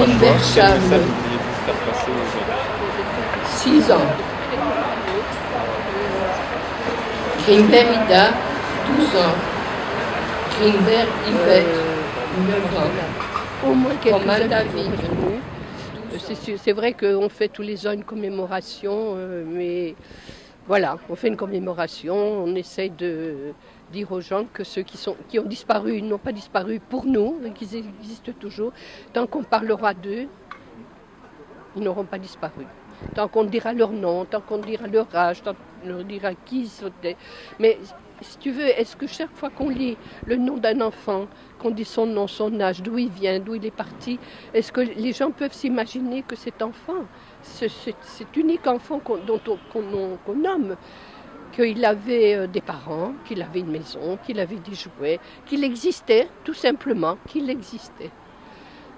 Grimberg Charles, 6 ans. Grimberg Ida, 12 ans. Grimberg Yvette, 9 ans. Au moins quelques Romain années. David. C'est vrai qu'on fait tous les ans une commémoration, mais voilà, on fait une commémoration, on essaye de dire aux gens que ceux qui ont disparu n'ont pas disparu pour nous, qu'ils existent toujours. Tant qu'on parlera d'eux, ils n'auront pas disparu. Tant qu'on dira leur nom, tant qu'on dira leur âge, tant qu'on dira qui ils étaient. Mais si tu veux, est-ce que chaque fois qu'on lit le nom d'un enfant, qu'on dit son nom, son âge, d'où il vient, d'où il est parti, est-ce que les gens peuvent s'imaginer que cet enfant, cet unique enfant qu'on nomme, qu'il avait des parents, qu'il avait une maison, qu'il avait des jouets, qu'il existait, tout simplement, qu'il existait.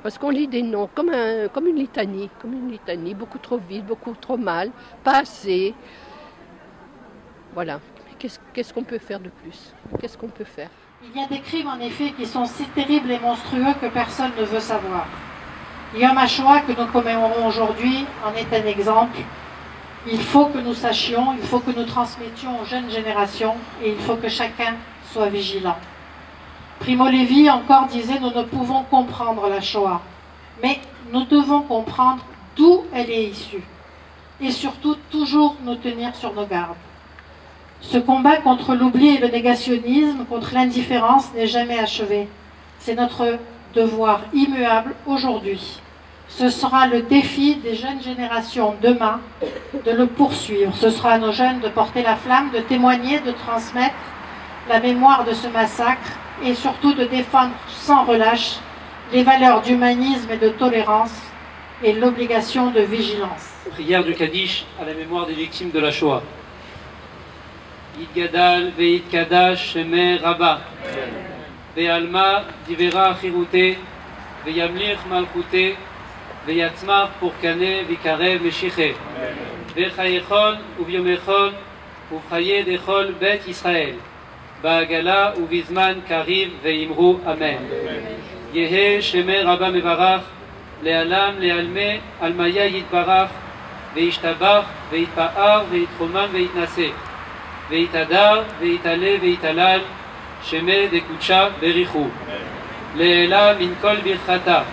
Parce qu'on lit des noms comme une litanie, beaucoup trop vite, beaucoup trop mal, pas assez. Voilà. Qu'est-ce qu'on peut faire de plus? Qu'est-ce qu'on peut faire? Il y a des crimes en effet qui sont si terribles et monstrueux que personne ne veut savoir. Yom HaShoah que nous commémorons aujourd'hui en est un exemple. Il faut que nous sachions, il faut que nous transmettions aux jeunes générations et il faut que chacun soit vigilant. Primo Levi encore disait: nous ne pouvons comprendre la Shoah, mais nous devons comprendre d'où elle est issue et surtout toujours nous tenir sur nos gardes. Ce combat contre l'oubli et le négationnisme, contre l'indifférence n'est jamais achevé. C'est notre devoir immuable aujourd'hui. Ce sera le défi des jeunes générations demain de le poursuivre. Ce sera à nos jeunes de porter la flamme, de témoigner, de transmettre la mémoire de ce massacre et surtout de défendre sans relâche les valeurs d'humanisme et de tolérance et l'obligation de vigilance. Prière du Kaddish à la mémoire des victimes de la Shoah. Yitgadal ve'yitkadash shemeh Rabba ve'alma divera chirute ve'yamlich malchute ve'yatzmach purkane v'ikarev meshiche ve'chayechon uvyomechon uvchaye dechol bet Yisrael ba'agala uvizman kariv ve'imru amen. Yehe shemeh Rabba mevarach le'alam le'alme almaya yitbarach ve'ishtabach ve'itpa'ar ve'itchomam ve'itnase Veitadar, Veitale, Veitalal, Sheme de Kucha, Berichu. Leela Minkol Birchata,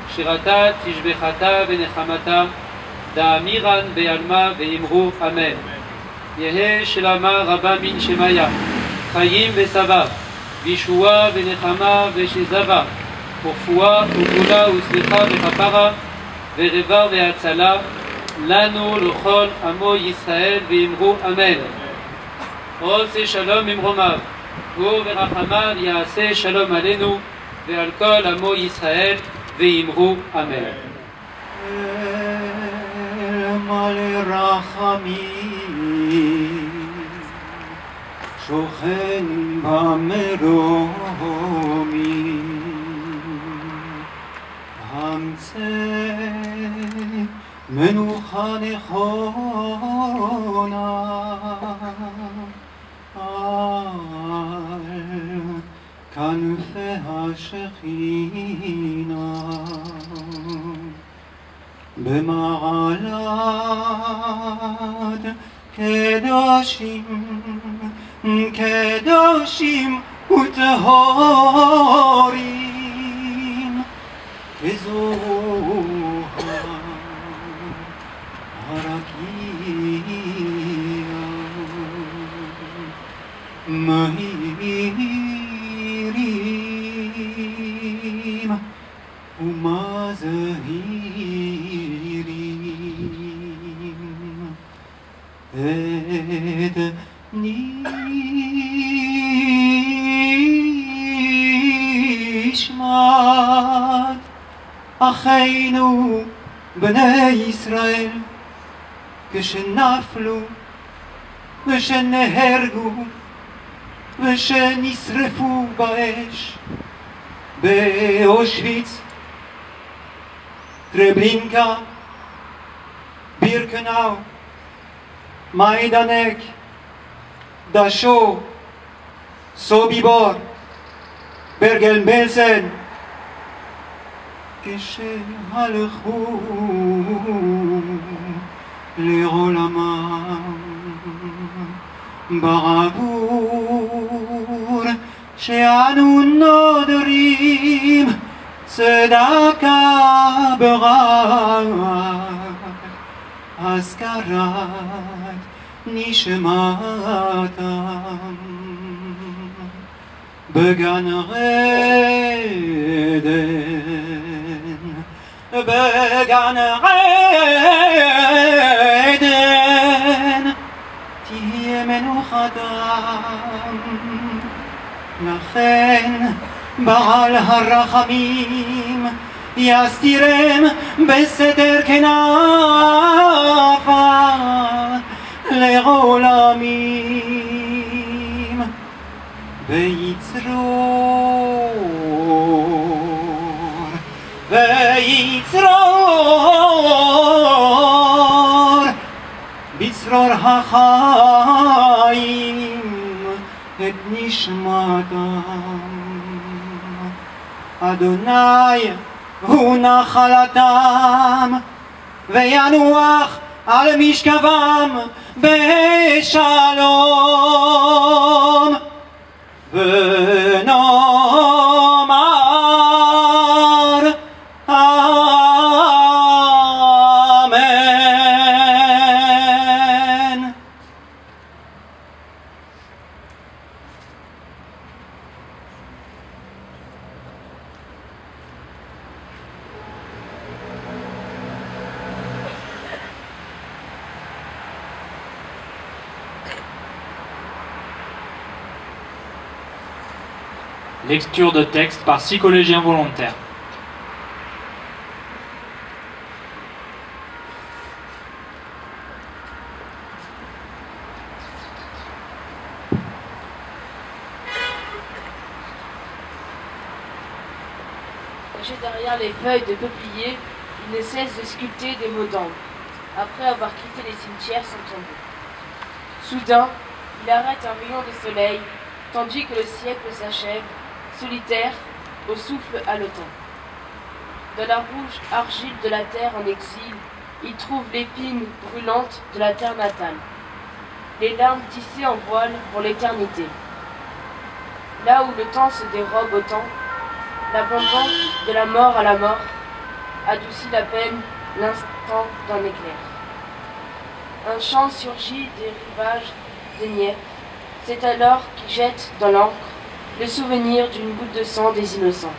Shirata, Tishbechata, Benechamata, Daamiran, Bealma, Veimru, Amen. Yehe Shelama, Rabba Min Shemaya, Chayim Vesava, Vishua, Benechama, Veshizava, Pourfua, Ugula, Uslecha, Vechapara, Verevar, Veatzala, Lanu, Lochol, Amo, Yisrael, Veimru, Amen. עושה שלום ממרומיו, הוא ורחמיו יעשה שלום עלינו ועל כל עמו ישראל ואמרו אמן. מלא רחמים שוכן במרומים המצא מנוחה נכונה כנפי השכינה במעלת קדושים קדושים וטהורים כזוהר הרקיע מהירים ומזהירים את נשמת אחינו בני ישראל כשנפלו ושנהרגו ושנשרפו באש באושוויץ, טרבלינקה, בירקנאו, מיידנק, דשו, סוביבור, ברגן בלזן, כשהלכו לעולמם בעבור שאנו נודרים צדקה ברק הזכרת נשמתם בגן עדן תהיה מנוחתם לכן בעל הרחמים יסתירם בסתר כנפיו לעולמים ויצרור בצרור החיים את נשמתם אדוני הוא נחלתם וינוח על משכבם בשלום ונאמר אמן. Lecture de texte par 6 collégiens volontaires. Caché derrière les feuilles de peuplier, il ne cesse de sculpter des mots d'angle, après avoir quitté les cimetières sans tomber. Soudain, il arrête un rayon de soleil, tandis que le siècle s'achève, solitaire, au souffle haletant. Dans la rouge argile de la terre en exil, il trouve l'épine brûlante de la terre natale, les larmes tissées en voile pour l'éternité. Là où le temps se dérobe au temps, l'abandon de la mort à la mort adoucit la peine l'instant d'un éclair. Un chant surgit des rivages des Dniepr. C'est alors qu'il jette dans l'encre le souvenir d'une goutte de sang des innocents.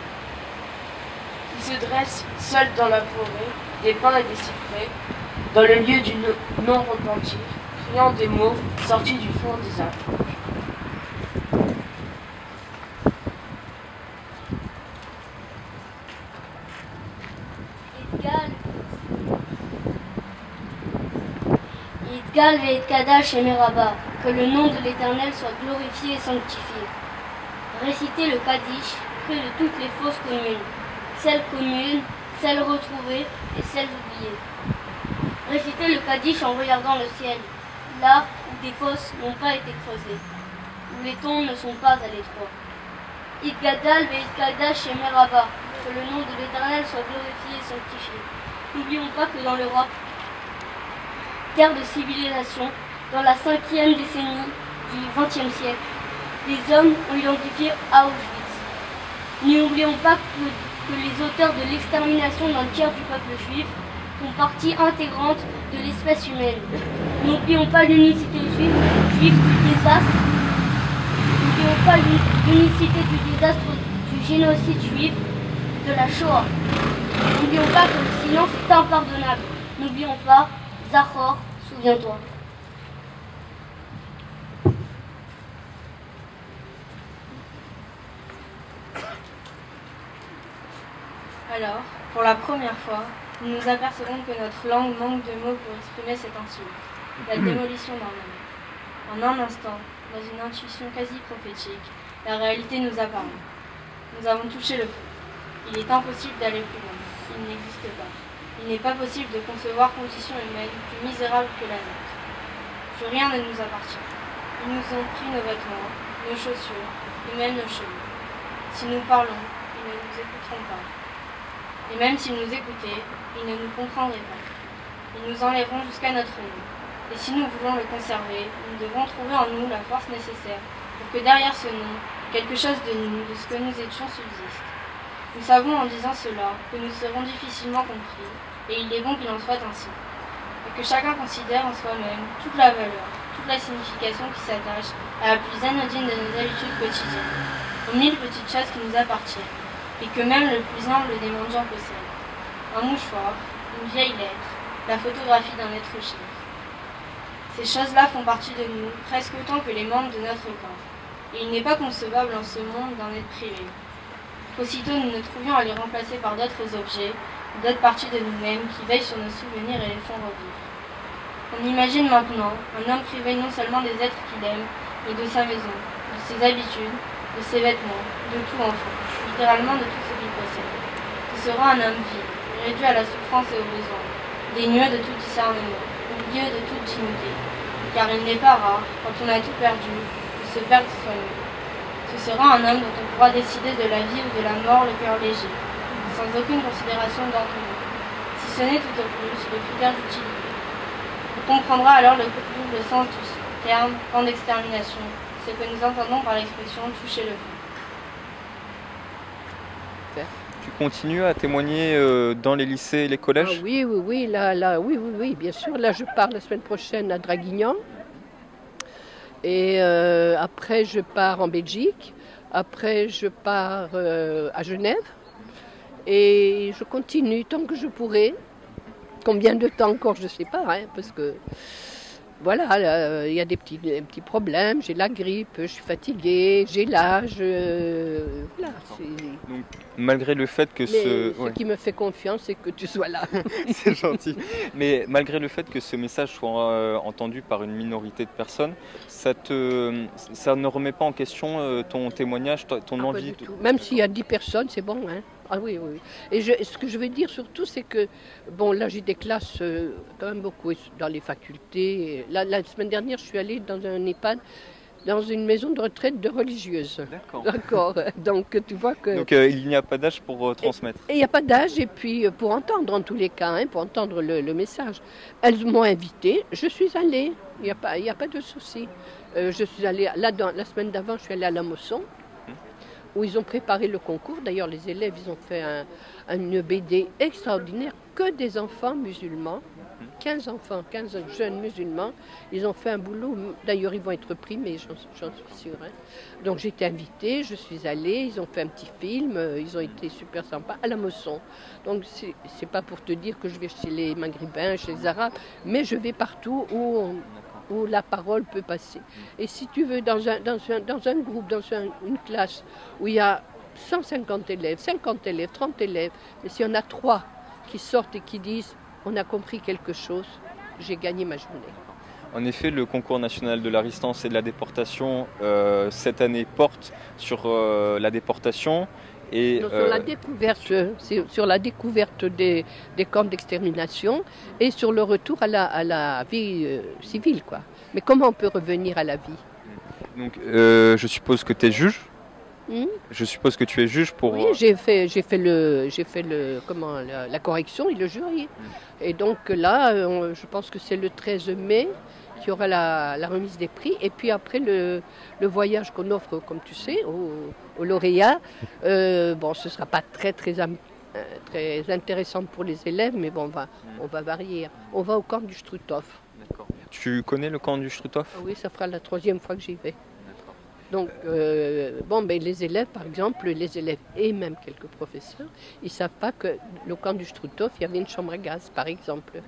Il se dresse seul dans la forêt, des pins et des cyprès, dans le lieu du non-repentir, criant des mots sortis du fond des âmes. Idgal ve'etkadash emeraba, que le nom de l'Éternel soit glorifié et sanctifié. Récitez le Kaddish près de toutes les fosses communes, celles communes, celles retrouvées et celles oubliées. Récitez le Kaddish en regardant le ciel, là où des fosses n'ont pas été creusées, où les tombes ne sont pas à l'étroit. Idgadal ve'etkadash emeraba, que le nom de l'Éternel soit glorifié et sanctifié. N'oublions pas que dans l'Europe, terre de civilisation, dans la 5e décennie du XXe siècle, les hommes ont identifié Auschwitz. N'oublions pas que les auteurs de l'extermination d'un tiers du peuple juif font partie intégrante de l'espèce humaine. N'oublions pas l'unicité juive du désastre. N'oublions pas l'unicité du désastre du génocide juif, de la Shoah. N'oublions pas que le silence est impardonnable. N'oublions pas Zachor, souviens-toi. Alors, pour la première fois, nous nous apercevons que notre langue manque de mots pour exprimer cette insulte, la démolition d'un homme. En un instant, dans une intuition quasi prophétique, la réalité nous apparut. Nous avons touché le feu. Il est impossible d'aller plus loin. Il n'existe pas. Il n'est pas possible de concevoir conditions humaines plus misérables que la nôtre. Plus rien ne nous appartient. Ils nous ont pris nos vêtements, nos chaussures, et même nos cheveux. Si nous parlons, ils ne nous écouteront pas. Et même s'ils nous écoutaient, ils ne nous comprendraient pas. Ils nous enlèveront jusqu'à notre nom. Et si nous voulons le conserver, nous devrons trouver en nous la force nécessaire pour que derrière ce nom, quelque chose de nous, de ce que nous étions, subsiste. Nous savons en disant cela que nous serons difficilement compris, et il est bon qu'il en soit ainsi. Et que chacun considère en soi-même toute la valeur, toute la signification qui s'attache à la plus anodine de nos habitudes quotidiennes, aux 1000 petites choses qui nous appartiennent, et que même le plus humble des mendiants possède. Un mouchoir, une vieille lettre, la photographie d'un être cher. Ces choses-là font partie de nous, presque autant que les membres de notre corps. Et il n'est pas concevable en ce monde d'en être privé. Qu'aussitôt nous nous trouvions à les remplacer par d'autres objets, d'autres parties de nous-mêmes qui veillent sur nos souvenirs et les font revivre. On imagine maintenant un homme privé non seulement des êtres qu'il aime, mais de sa maison, de ses habitudes, de ses vêtements, de tout enfin, littéralement de tout ce qu'il possède. Ce sera un homme vide, réduit à la souffrance et au besoin, dénué de tout discernement, oublieux de toute dignité, car il n'est pas rare, quand on a tout perdu, de se perdre soi-même. Ce sera un homme dont on pourra décider de la vie ou de la mort le cœur léger, sans aucune considération d'entre nous, si ce n'est tout au plus le critère d'utilité. On comprendra alors le sens du terme camp d'extermination, ce que nous entendons par l'expression toucher le fond. Tu continues à témoigner dans les lycées et les collèges? Ah oui, oui, bien sûr. Là, je pars la semaine prochaine à Draguignan. Et après, je pars en Belgique. Après, je pars à Genève. Et je continue tant que je pourrai. Combien de temps encore, je ne sais pas, hein, parce que voilà, il y a des petits problèmes. J'ai la grippe, je suis fatiguée, j'ai l'âge. Voilà, donc, malgré le fait que ce qui me fait confiance, c'est que tu sois là. C'est gentil. Mais malgré le fait que ce message soit entendu par une minorité de personnes, ça ne remet pas en question ton témoignage, ton envie. Même s'il y a 10 personnes, c'est bon, hein. Ah oui, oui. Et ce que je veux dire surtout, c'est que, bon, là j'ai des classes quand même beaucoup dans les facultés. La semaine dernière, je suis allée dans un EHPAD, dans une maison de retraite de religieuses. D'accord. Donc tu vois que... Donc il n'y a pas d'âge pour transmettre. Et il n'y a pas d'âge, et puis pour entendre en tous les cas, hein, pour entendre le message. Elles m'ont invitée, je suis allée, il n'y a pas de souci. Je suis allée, là, la semaine d'avant, je suis allée à La Mosson, où ils ont préparé le concours. D'ailleurs, les élèves, ils ont fait une BD extraordinaire, que des enfants musulmans, 15 enfants, 15 jeunes musulmans. Ils ont fait un boulot, d'ailleurs, ils vont être pris, mais j'en suis sûre. Hein. Donc, j'ai été invitée, je suis allée, ils ont fait un petit film, ils ont été super sympas, à La Mosson. Donc, c'est pas pour te dire que je vais chez les Maghrébins, chez les Arabes, mais je vais partout où la parole peut passer. Et si tu veux, dans un groupe, dans une classe où il y a 150 élèves, 50 élèves, 30 élèves, mais s'il y en a 3 qui sortent et qui disent « on a compris quelque chose », j'ai gagné ma journée. En effet, le concours national de la résistance et de la déportation, cette année, porte sur la déportation. Et, non, sur la découverte des camps d'extermination et sur le retour à la vie civile, quoi. Mais comment on peut revenir à la vie? Donc, je suppose que tu es juge. Je suppose que tu es juge pour... Oui, j'ai fait la correction et le jury. Et donc là, je pense que c'est le 13 mai qu'il y aura la remise des prix. Et puis après, le voyage qu'on offre, comme tu sais, aux lauréats, bon, ce ne sera pas très intéressant pour les élèves, mais bon, on va varier. On va au camp du Struthof. D'accord. Tu connais le camp du Struthof? Oui, ça fera la 3e fois que j'y vais. Donc, bon, ben, les élèves, par exemple, les élèves et même quelques professeurs, ils ne savent pas que le camp du Struthof, il y avait une chambre à gaz, par exemple.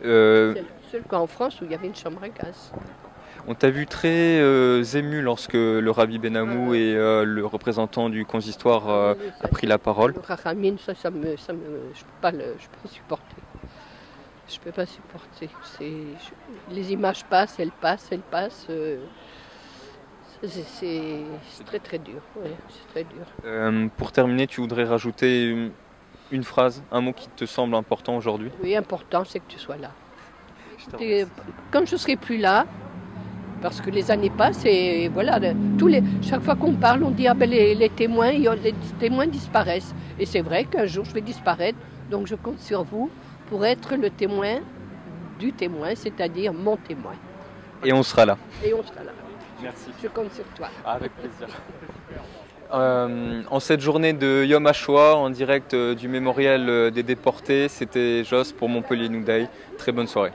C'est le seul camp en France où il y avait une chambre à gaz. On t'a vu très ému lorsque le Rabbi Benamou et le représentant du consistoire a pris la parole. Le Rachamim, je ne peux pas supporter. Je ne peux pas supporter. Les images passent, elles passent. C'est très très dur. Ouais, c'est très dur. Pour terminer, tu voudrais rajouter une phrase, un mot qui te semble important aujourd'hui? Oui, important, c'est que tu sois là. Quand je ne serai plus là, Parce que les années passent et voilà, chaque fois qu'on parle, on dit ah ben les témoins disparaissent. Et c'est vrai qu'un jour je vais disparaître, donc je compte sur vous pour être le témoin du témoin, c'est-à-dire mon témoin. Et on sera là. Et on sera là. Merci. Je compte sur toi. Avec plaisir. En cette journée de Yom HaShoah, en direct du mémorial des déportés, c'était Joss pour Montpellier New Day. Très bonne soirée.